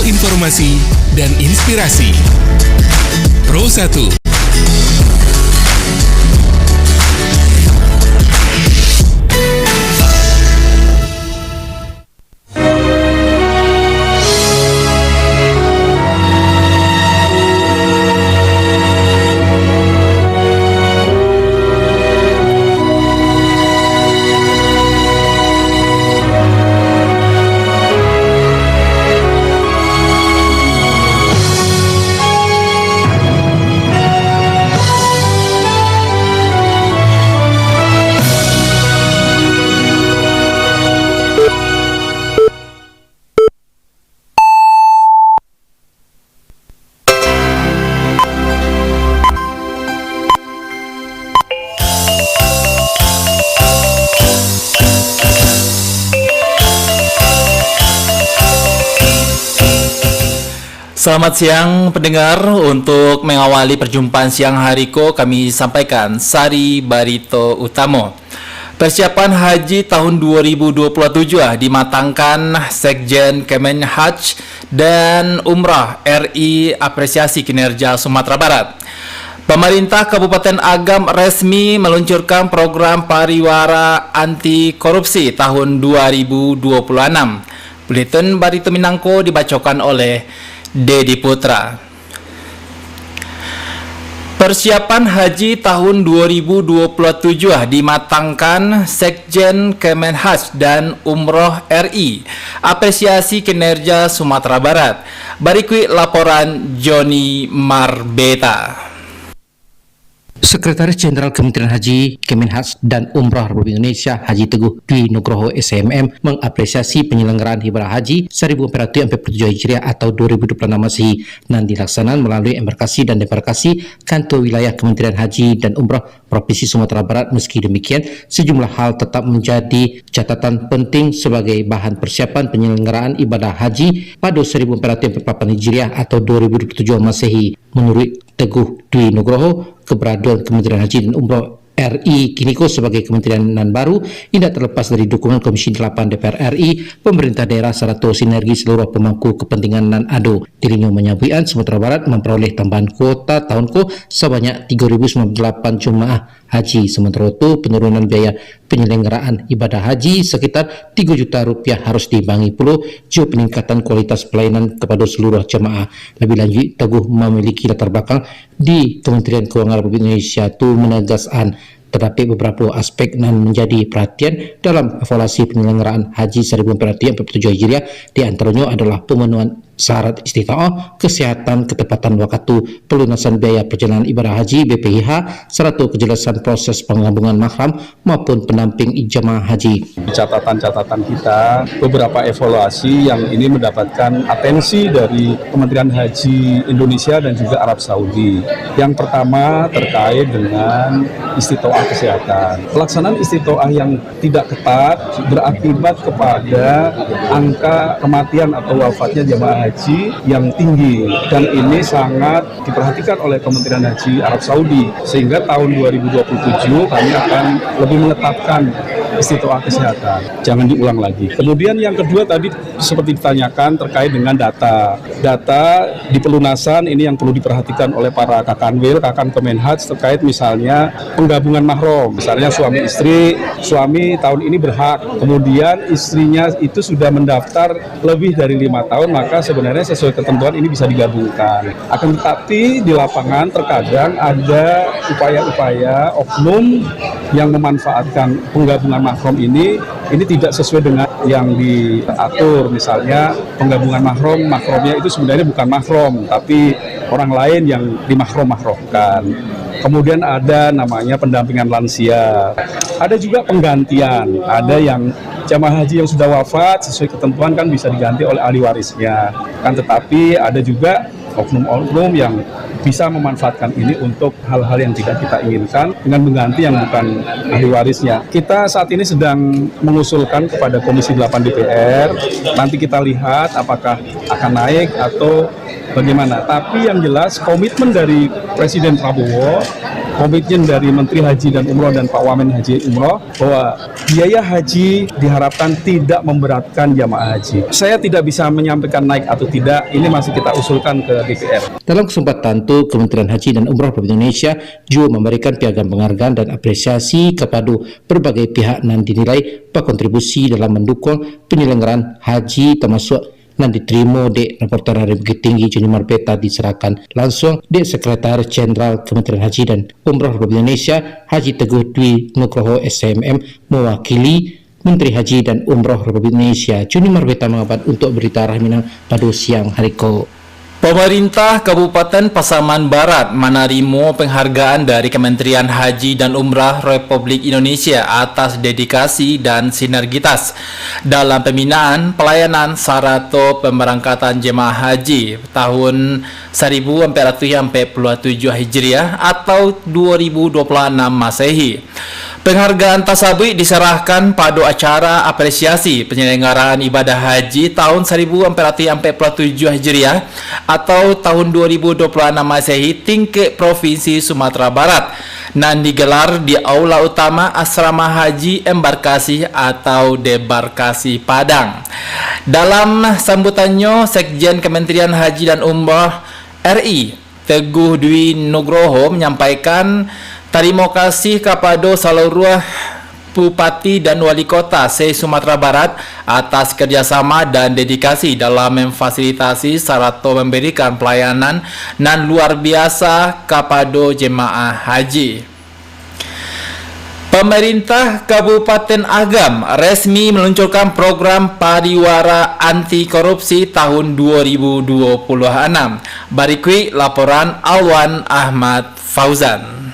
informasi dan inspirasi. Pro 1. Selamat siang pendengar, untuk mengawali perjumpaan siang hariko kami sampaikan Sari Barito Utamo. Persiapan haji tahun 2027 dimatangkan Sekjen Kemenhaj dan Umrah RI apresiasi kinerja Sumatera Barat. Pemerintah Kabupaten Agam resmi meluncurkan program pariwara anti korupsi tahun 2026. Buletin Barito Minangko dibacakan oleh Dedi Putra. Persiapan haji tahun 2027 dimatangkan Sekjen Kemenhaj dan Umroh RI apresiasi kinerja Sumatera Barat. Berikut laporan Joni Marbeta. Sekretaris Jenderal Kementerian Haji, Kemenhaj dan Umrah Republik Indonesia Haji Teguh Dwi Nugroho SMM mengapresiasi penyelenggaraan ibadah haji 1447 Hijriah atau 2026 Masehi yang dilaksanakan melalui embarkasi dan debarkasi kantor wilayah Kementerian Haji dan Umrah Provinsi Sumatera Barat. Meski demikian, sejumlah hal tetap menjadi catatan penting sebagai bahan persiapan penyelenggaraan ibadah haji pada 1448 Hijriah atau 2027 Masehi. Menurut Teguh Dwi Nugroho, keberadaan Kementerian Haji dan Umroh RI kini sebagai kementerian nan baru tidak terlepas dari dukungan Komisi 8 DPR RI, pemerintah daerah serta sinergi seluruh pemangku kepentingan nan ado. Dirinya menyabui Sumatera Barat memperoleh tambahan kuota tahunku sebanyak 3.098 jemaah haji. Sementara itu penurunan biaya penyelenggaraan ibadah haji sekitar 3 juta rupiah harus diimbangi pula juga peningkatan kualitas pelayanan kepada seluruh jemaah. Lebih lanjut, Teguh memiliki latar belakang di Kementerian Keuangan Republik Indonesia itu menegaskan terdapat beberapa aspek yang menjadi perhatian dalam evaluasi penyelenggaraan haji 1447 Hijriah. Di antaranya adalah pemenuhan syarat istitaah, kesehatan, ketepatan waktu pelunasan biaya perjalanan ibadah haji BPIH, serta kejelasan proses penggabungan mahram maupun pendamping jemaah haji. Catatan-catatan kita, beberapa evaluasi yang ini mendapatkan atensi dari Kementerian Haji Indonesia dan juga Arab Saudi. Yang pertama terkait dengan istitaah kesehatan. Pelaksanaan istitaah yang tidak ketat berakibat kepada angka kematian atau wafatnya jemaah haji yang tinggi, dan ini sangat diperhatikan oleh Kementerian Haji Arab Saudi, sehingga tahun 2027 kami akan lebih menetapkan istitaah kesehatan, jangan diulang lagi. Kemudian yang kedua tadi seperti ditanyakan terkait dengan data di pelunasan, ini yang perlu diperhatikan oleh para Kakanwil, Kakan Kemenhaj terkait misalnya penggabungan mahram, misalnya suami istri, suami tahun ini berhak, kemudian istrinya itu sudah mendaftar lebih dari 5 tahun, maka sebenarnya sesuai ketentuan ini bisa digabungkan. Akan tetapi di lapangan terkadang ada upaya-upaya oknum yang memanfaatkan penggabungan mahram ini tidak sesuai dengan yang diatur. Misalnya penggabungan mahramnya itu sebenarnya bukan mahram, tapi orang lain yang dimahram-mahramkan. Kemudian ada namanya pendampingan lansia. Ada juga penggantian, ada yang jamaah haji yang sudah wafat sesuai ketentuan kan bisa diganti oleh ahli warisnya. Kan tetapi ada juga oknum-oknum yang bisa memanfaatkan ini untuk hal-hal yang tidak kita inginkan dengan mengganti yang bukan ahli warisnya. Kita saat ini sedang mengusulkan kepada Komisi 8 DPR, nanti kita lihat apakah akan naik atau bagaimana. Tapi yang jelas komitmen dari Presiden Prabowo komitmen dari Menteri Haji dan Umroh dan Pak Wamen Haji Umroh bahwa biaya haji diharapkan tidak memberatkan jamaah haji. Saya tidak bisa menyampaikan naik atau tidak, ini masih kita usulkan ke DPR. Dalam kesempatan itu, Kementerian Haji dan Umrah Republik Indonesia juga memberikan piagam penghargaan dan apresiasi kepada berbagai pihak yang dinilai berkontribusi dalam mendukung penyelenggaraan haji, termasuk yang diterima di Reporter Hari Bukit Tinggi Juni Marbeta diserahkan langsung di Sekretaris Jenderal Kementerian Haji dan Umrah Republik Indonesia Haji Teguh Dwi Nugroho SMM mewakili Menteri Haji dan Umrah Republik Indonesia Juni Marbeta mengabat untuk berita rahminan pada siang hari ko. Pemerintah Kabupaten Pasaman Barat menerima penghargaan dari Kementerian Haji dan Umrah Republik Indonesia atas dedikasi dan sinergitas dalam pembinaan pelayanan sarana pemberangkatan jemaah haji tahun 1447 Hijriah atau 2026 Masehi. Penghargaan tersebut diserahkan pada acara apresiasi penyelenggaraan ibadah haji tahun 1447 Hijriah atau tahun 2026 Masehi tingkat Provinsi Sumatera Barat dan digelar di Aula Utama Asrama Haji Embarkasi atau Debarkasi Padang. Dalam sambutannya, Sekjen Kementerian Haji dan Umrah RI Teguh Dwi Nugroho menyampaikan terima kasih kepada seluruh Bupati dan Wali Kota se-Sumatera Barat atas kerjasama dan dedikasi dalam memfasilitasi serta memberikan pelayanan yang luar biasa kepada jemaah haji. Pemerintah Kabupaten Agam resmi meluncurkan program pariwara anti korupsi tahun 2026. Berikut laporan Alwan Ahmad Fauzan.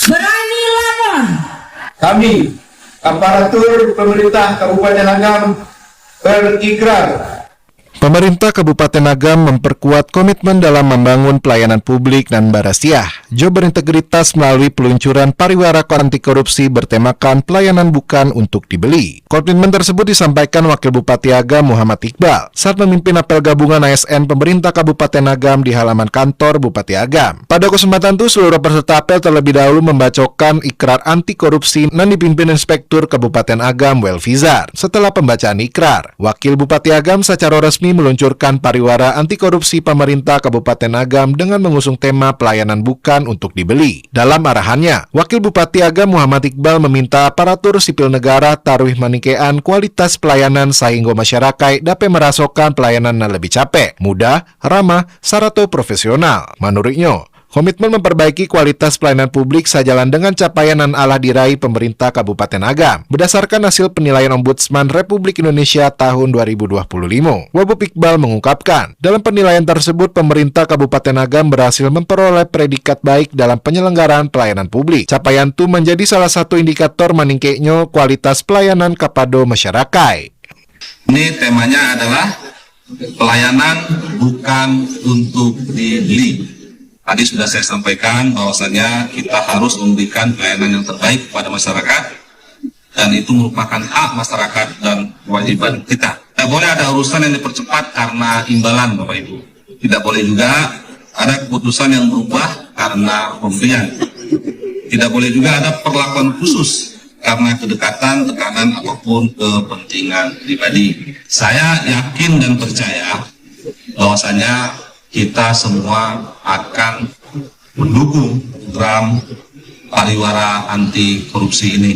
Berani lawan. Kami, aparatur pemerintah Kabupaten Agam, berikrar. Pemerintah Kabupaten Agam memperkuat komitmen dalam membangun pelayanan publik dan barasiah, juga berintegritas melalui peluncuran pariwara anti korupsi bertemakan pelayanan bukan untuk dibeli. Komitmen tersebut disampaikan Wakil Bupati Agam Muhammad Iqbal saat memimpin apel gabungan ASN pemerintah Kabupaten Agam di halaman kantor Bupati Agam. Pada kesempatan itu, seluruh peserta apel terlebih dahulu membacakan ikrar anti korupsi yang dipimpin Inspektur Kabupaten Agam Welfizar. Setelah pembacaan ikrar, Wakil Bupati Agam secara resmi meluncurkan pariwara anti korupsi pemerintah Kabupaten Agam dengan mengusung tema pelayanan bukan untuk dibeli. Dalam arahannya, Wakil Bupati Agam Muhammad Iqbal meminta aparatur sipil negara taruh manikean kualitas pelayanan sehingga masyarakat dapat merasakan pelayanan yang lebih capek, mudah, ramah, serta profesional. Menurutnya, komitmen memperbaiki kualitas pelayanan publik sejalan dengan capaian yang telah diraih pemerintah Kabupaten Agam berdasarkan hasil penilaian Ombudsman Republik Indonesia tahun 2025. Wabub Iqbal mengungkapkan, dalam penilaian tersebut pemerintah Kabupaten Agam berhasil memperoleh predikat baik dalam penyelenggaraan pelayanan publik. Capaian itu menjadi salah satu indikator meningkatnya kualitas pelayanan kepada masyarakat. Ini temanya adalah pelayanan bukan untuk dibeli. Tadi sudah saya sampaikan bahwasanya kita harus memberikan pelayanan yang terbaik kepada masyarakat dan itu merupakan hak masyarakat dan kewajiban kita. Tidak boleh ada urusan yang dipercepat karena imbalan, Bapak Ibu. Tidak boleh juga ada keputusan yang berubah karena pemberian. Tidak boleh juga ada perlakuan khusus karena kedekatan, tekanan ataupun kepentingan pribadi. Saya yakin dan percaya bahwasanya kita semua akan mendukung program pariwara anti korupsi ini.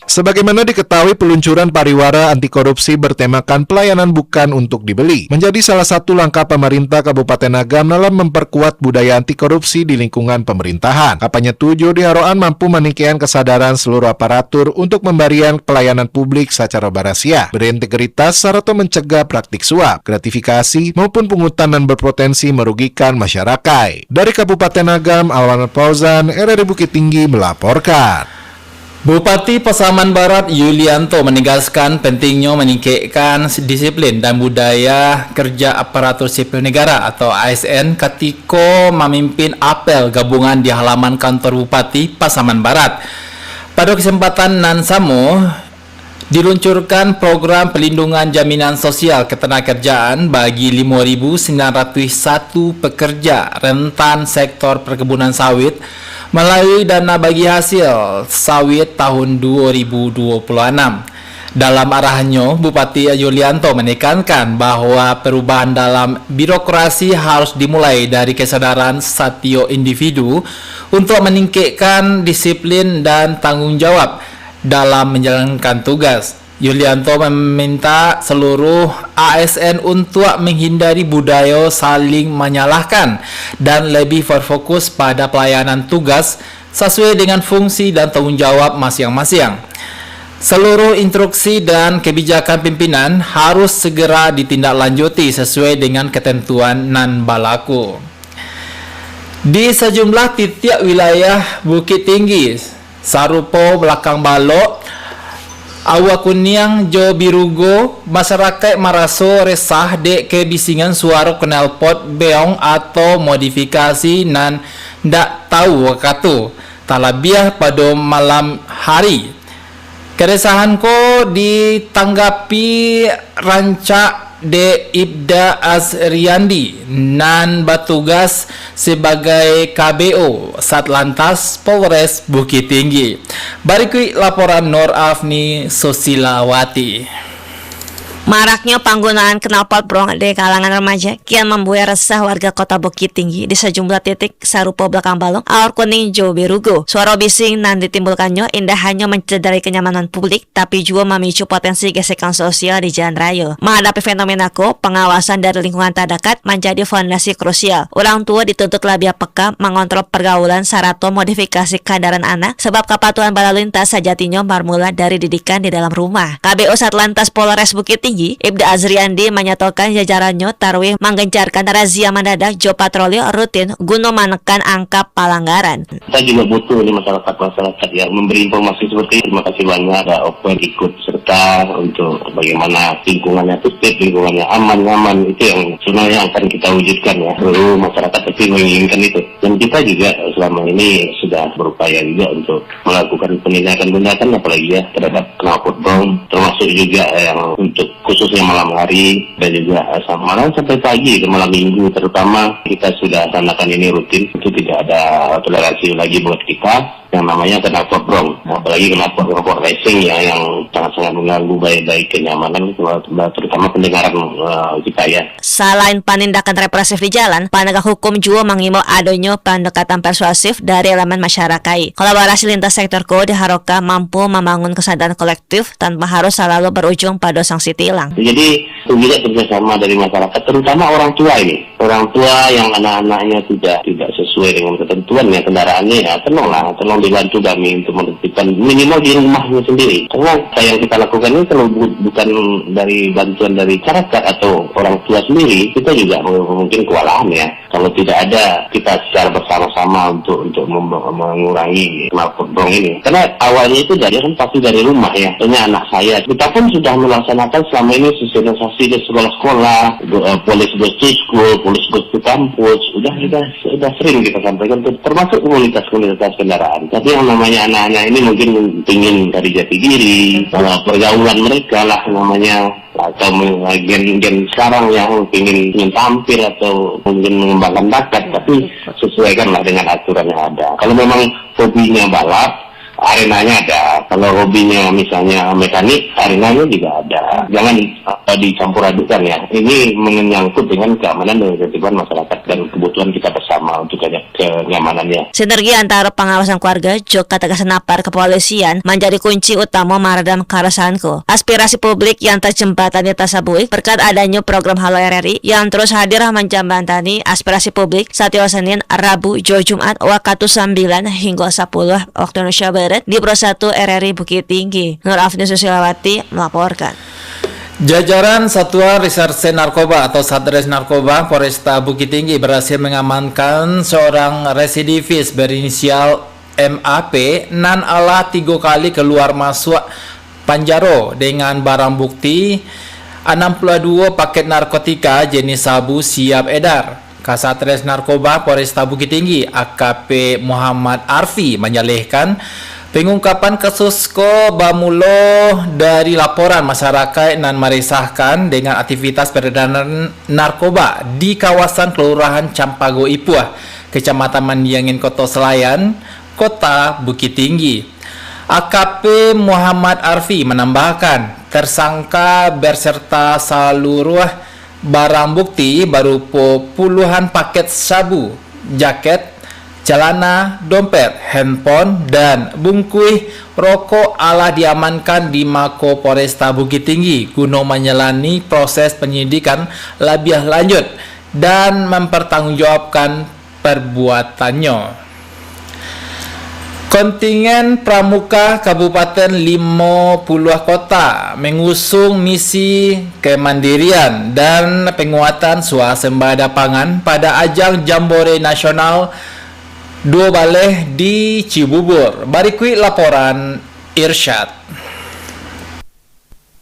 Sebagaimana diketahui, peluncuran pariwara anti korupsi bertemakan pelayanan bukan untuk dibeli menjadi salah satu langkah pemerintah Kabupaten Agam dalam memperkuat budaya anti korupsi di lingkungan pemerintahan. Kampanye tujuh diharapkan mampu meningkatkan kesadaran seluruh aparatur untuk memberikan pelayanan publik secara barasiah, berintegritas, serta mencegah praktik suap, gratifikasi, maupun pungutan yang berpotensi merugikan masyarakat. Dari Kabupaten Agam, Alwan Fauzan, RRI Bukit Tinggi melaporkan. Bupati Pasaman Barat Yulianto menegaskan pentingnya meningkatkan disiplin dan budaya kerja aparatur sipil negara atau ASN ketika memimpin apel gabungan di halaman kantor Bupati Pasaman Barat. Pada kesempatan nan sama, Diluncurkan program pelindungan jaminan sosial ketenagakerjaan bagi 5.901 pekerja rentan sektor perkebunan sawit melalui dana bagi hasil sawit tahun 2026. Dalam arahannya, Bupati Yulianto menekankan bahwa perubahan dalam birokrasi harus dimulai dari kesadaran setiap individu untuk meningkatkan disiplin dan tanggung jawab dalam menjalankan tugas. Yulianto meminta seluruh ASN untuk menghindari budaya saling menyalahkan dan lebih berfokus pada pelayanan tugas sesuai dengan fungsi dan tanggung jawab masing-masing. Seluruh instruksi dan kebijakan pimpinan harus segera ditindaklanjuti sesuai dengan ketentuan nan berlaku. Di sejumlah titik wilayah Bukit Tinggi, Sarupo, Belakang Balok, Awak Kuniang, Jo Birugo, masyarakat merasa resah dek kebisingan suara knalpot beong atau modifikasi nan ndak tahu waktu talabiah pada malam hari. Keresahan ko ditanggapi rancak de Ibda Azriandi nan bertugas sebagai KBO Satlantas Polres Bukit Tinggi. Berikut laporan Nur Afni Susilawati. Maraknya penggunaan knalpot brong di kalangan remaja kian membuat resah warga kota Bukit Tinggi di sejumlah titik Sarupo, Belakang Balong, Awak Kuning, Jo Birugo. Suara bising nan ditimbulkannya indah hanya mencederai kenyamanan publik, tapi juga memicu potensi gesekan sosial di jalan raya. Menghadapi fenomena ko, pengawasan dari lingkungan terdekat menjadi fondasi krusial. Orang tua dituntut lebih peka mengontrol pergaulan sarato modifikasi kendaraan anak, sebab kepatuhan berlalu lintas sejatinya bermula dari didikan di dalam rumah. KBO Satlantas Polres Bukit Tinggi Ibda Azriandi menyatakan jajarannya tarwih menggencarkan razia mendadak jo patroli rutin guna menekan angka pelanggaran. Kita juga butuh nih masyarakat yang memberi informasi seperti ini. Terima kasih banyak ada Open ikut serta untuk bagaimana lingkungannya tertib, lingkungannya aman, nyaman. Itu yang sebenarnya akan kita wujudkan ya. Seluruh masyarakat tapi menginginkan itu. Dan kita juga selama ini sudah berupaya juga untuk melakukan penindakan apalagi ya terhadap knalpot brong, termasuk juga yang untuk khususnya malam hari dan juga malam sampai pagi ke malam minggu terutama kita sudah laksanakan ini rutin. Itu tidak ada toleransi lagi buat kita yang namanya knalpot brong, apalagi knalpot racing ya yang sangat-sangat mengganggu baik kenyamanan terutama pendengaran kita ya. Selain penindakan represif di jalan, penegak hukum juga mengimbau adanya pendekatan persuasif dari elemen masyarakat. Kolaborasi lintas sektor ko diharapkan mampu membangun kesadaran kolektif tanpa harus selalu berujung pada sanksi tilang. Jadi juga kerjasama dari masyarakat, terutama orang tua ini, orang tua yang anak-anaknya tidak sesuai dengan ketentuannya kendaraannya ya tolong dibantu kami untuk menertibkan minimal di rumahnya sendiri. Karena yang kita lakukan ini kalau bukan dari bantuan dari masyarakat atau orang tua sendiri, kita juga mungkin kewalahan ya. Kalau tidak ada kita secara bersama-sama untuk mengurangi knalpot brong ini. Karena awalnya itu pasti dari rumah ya. Hanya anak saya. Kita pun sudah melaksanakan selama ini sosialisasi di sekolah-sekolah, polis goes to school, polis goes to kampus. Sudah sering kita sampaikan, termasuk komunitas kendaraan. Tapi yang namanya anak-anak ini mungkin ingin dari jati diri, pergaulan mereka lah namanya, atau gen sekarang yang ingin tampil atau mungkin mengembangkan bakat, tapi sesuaikanlah dengan aturan yang ada. Kalau memang hobinya balap, arenanya ada. Kalau hobinya misalnya mekanik, arenanya juga ada. Jangan dicampur adukan ya. Ini menyangkut dengan keamanan dan ketertiban masyarakat dan kebutuhan kita bersama untuk kenyamanannya. Sinergi antara pengawasan keluarga juga tegasan napar kepolisian menjadi kunci utama meredam keresahan ko. Aspirasi publik yang terjembatani tersebut berkat adanya program Halo RRI yang terus hadir menjembatani aspirasi publik setiap Senin, Rabu, Jumat waktu 9 hingga 10 waktu Indonesia Barat di Pro 1 RRI Bukit Tinggi. Nur Afni Susilawati melaporkan. Jajaran Satuan Reserse Narkoba atau Satres Narkoba Polresta Bukit Tinggi berhasil mengamankan seorang residivis berinisial MAP nan ala 3 kali keluar masuk Panjaro dengan barang bukti 62 paket narkotika jenis sabu siap edar. Kasatres Narkoba Polresta Bukit Tinggi AKP Muhammad Arfi menyalehkan Pengungkapan kasus ko bamulo dari laporan masyarakat nan meresahkan dengan aktivitas peredaran narkoba di kawasan Kelurahan Campago Ipuah, Kecamatan Mandiangin, Kota Selayan, Kota Bukit Tinggi. AKP Muhammad Arfi menambahkan tersangka berserta seluruh barang bukti berupa puluhan paket sabu, jaket, celana, dompet, handphone, dan bungkus rokok ala diamankan di Mako Polresta Bukit Tinggi guna menjalani proses penyidikan lebih lanjut dan mempertanggungjawabkan perbuatannya. Kontingen Pramuka Kabupaten 50 Kota mengusung misi kemandirian dan penguatan swasembada pangan pada ajang Jambore Nasional 2 Baleh di Cibubur. Berikut laporan Irsyad.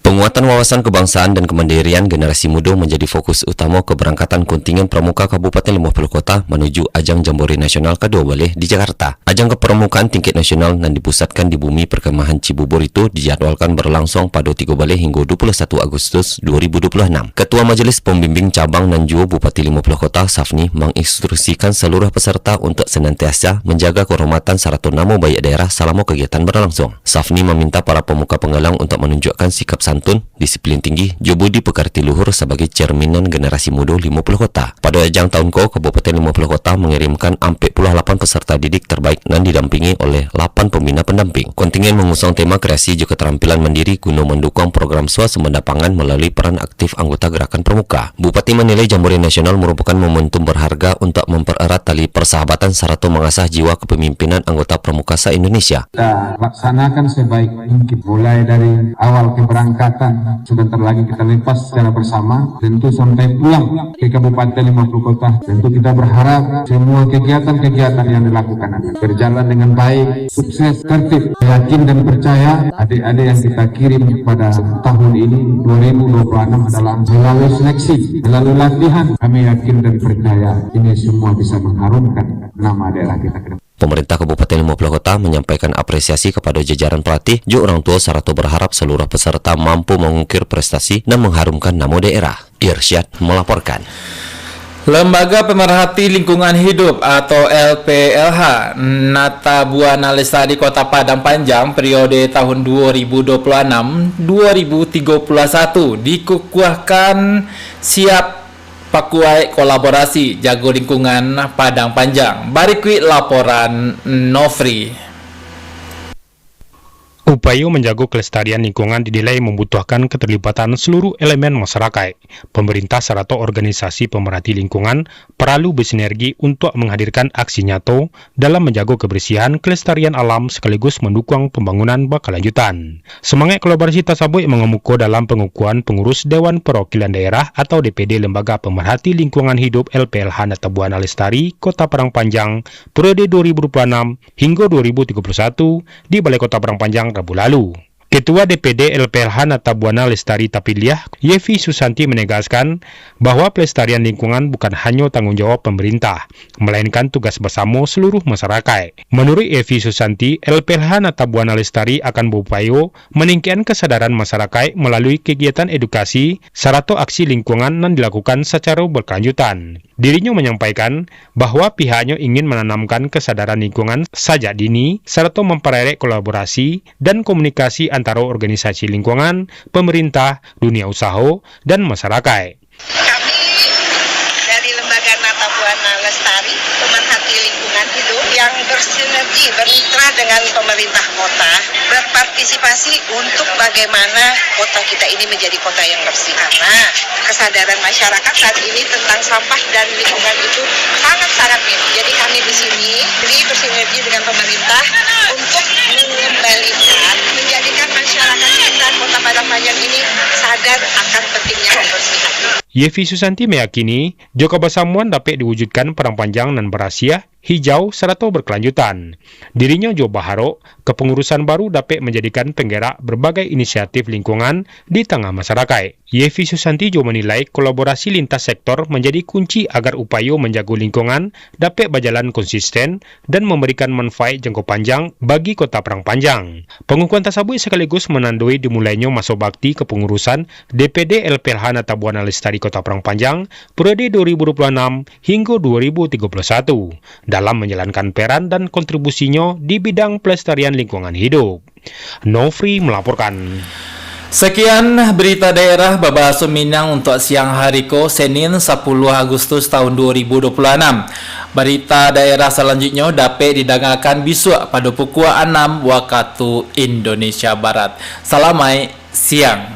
Penguatan wawasan kebangsaan dan kemandirian generasi muda menjadi fokus utama keberangkatan kontingen Pramuka Kabupaten 50 Kota menuju ajang Jambore Nasional ke-2 Baleh di Jakarta. Ajang kepramukaan tingkat nasional yang dipusatkan di Bumi Perkemahan Cibubur itu dijadwalkan berlangsung pada 3 Baleh hingga 21 Agustus 2026. Ketua Majelis Pembimbing Cabang Nanjuo Bupati 50 Kota, Safni, menginstruksikan seluruh peserta untuk senantiasa menjaga kehormatan serta nama baik daerah selama kegiatan berlangsung. Safni meminta para pemuka penggalang untuk menunjukkan sikap santun, disiplin tinggi, jobudi pekerti luhur sebagai cerminan generasi muda 50 Kota. Pada ajang tahun ko, Kabupaten 50 Kota mengirimkan 48 peserta didik terbaik dan didampingi oleh 8 pembina pendamping. Kontingen mengusung tema kreasi juga keterampilan mandiri guna mendukung program swasembada pangan melalui peran aktif anggota Gerakan Pramuka. Bupati menilai Jambore Nasional merupakan momentum berharga untuk mempererat tali persahabatan serta mengasah jiwa kepemimpinan anggota Pramuka se-Indonesia. Kita laksanakan sebaik mungkin, mulai dari awal keberangkatan, sebentar lagi kita lepas secara bersama, tentu sampai pulang ke Kabupaten 50 Kota. Tentu kita berharap semua kegiatan-kegiatan yang dilakukan akan berjalan dengan baik, sukses, tertib, yakin dan percaya adik-adik yang kita kirim pada tahun ini 2026 adalah melalui seleksi, melalui latihan. Kami yakin dan percaya ini semua bisa mengharumkan nama daerah kita ke depan. Pemerintah Kabupaten 50 Kota menyampaikan apresiasi kepada jajaran pelatih, juga orang tua serta berharap seluruh peserta mampu mengukir prestasi dan mengharumkan nama daerah. Irsyad melaporkan. Lembaga Pemerhati Lingkungan Hidup atau LPLH Nata Buana Lestari Kota Padang Panjang periode tahun 2026-2031 dikukuhkan siap pakuai kolaborasi jago lingkungan Padang Panjang. Berikut laporan Nofri. Upaya menjaga kelestarian lingkungan dinilai membutuhkan keterlibatan seluruh elemen masyarakat. Pemerintah serta organisasi pemerhati lingkungan perlu bersinergi untuk menghadirkan aksi nyata dalam menjaga kebersihan kelestarian alam sekaligus mendukung pembangunan berkelanjutan. Semangat kolaborasi tersebut mengemuka dalam pengukuhan pengurus Dewan Perwakilan Daerah atau DPD Lembaga Pemerhati Lingkungan Hidup LPLH Nata Buana Lestari Kota Padang Panjang periode 2026 hingga 2031 di Balai Kota Padang Panjang Rabu lalu. Ketua DPD LPLH Nata Buana Lestari Tapiliah, Yevi Susanti menegaskan bahwa pelestarian lingkungan bukan hanya tanggung jawab pemerintah, melainkan tugas bersama seluruh masyarakat. Menurut Yevi Susanti, LPLH Nata Buana Lestari akan berupaya meningkatkan kesadaran masyarakat melalui kegiatan edukasi serta aksi lingkungan yang dilakukan secara berkelanjutan. Dirinya menyampaikan bahwa pihaknya ingin menanamkan kesadaran lingkungan sejak dini serta memperoleh kolaborasi dan komunikasi antara organisasi lingkungan, pemerintah, dunia usaha, dan masyarakat. Kami dari Lembaga Nata Buana Lestari, Pemerhati Lingkungan Hidup yang bersinergi, bermitra dengan pemerintah kota, berpartisipasi untuk bagaimana kota kita ini menjadi kota yang bersih. Karena kesadaran masyarakat saat ini tentang sampah dan lingkungan itu sangat-sangat minim. Jadi kami di sini bersinergi dengan pemerintah untuk mengembalikan, menjadikan masyarakat kita Kota Padang Panjang ini sadar akan pentingnya kebersihan. Yevi Susanti meyakini jika kebersamaan dapat diwujudkan perang panjang dan berasiah, hijau, serta berkelanjutan. Dirinya juga berharap kepengurusan baru dapat menjadikan penggerak berbagai inisiatif lingkungan di tengah masyarakat. Yevi Susanti juga menilai kolaborasi lintas sektor menjadi kunci agar upaya menjaga lingkungan dapat berjalan konsisten dan memberikan manfaat jangka panjang bagi Kota Perang Panjang. Pengukuhan tersebut sekaligus menandai dimulainya masa bakti kepengurusan DPD LPLH Nata Buana Lestari Kota Perang Panjang periode 2026 hingga 2031 dalam menjalankan peran dan kontribusinya di bidang pelestarian lingkungan hidup. Nofri melaporkan. Sekian berita daerah Babasa Minang untuk siang hari ko Senin 10 Agustus tahun 2026. Berita daerah selanjutnya dapat didengarkan besok pada pukul 6 waktu Indonesia Barat. Selamat siang.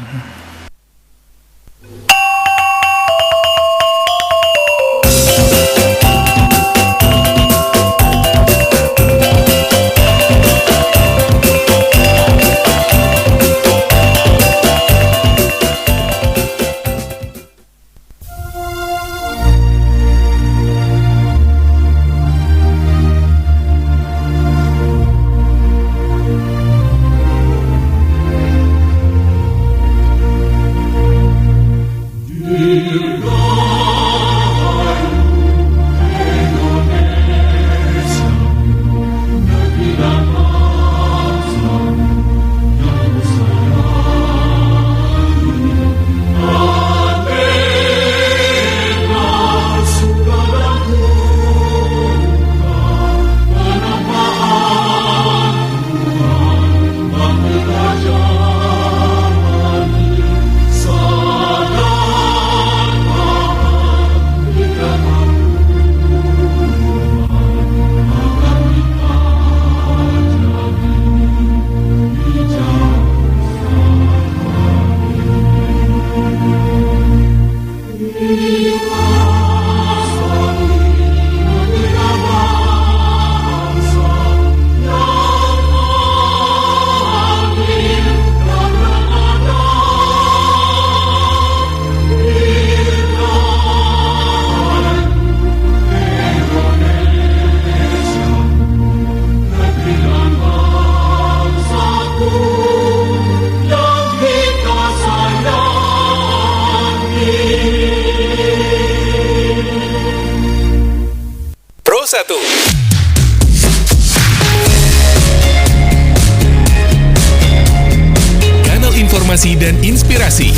Pro 1. Kanal informasi dan inspirasi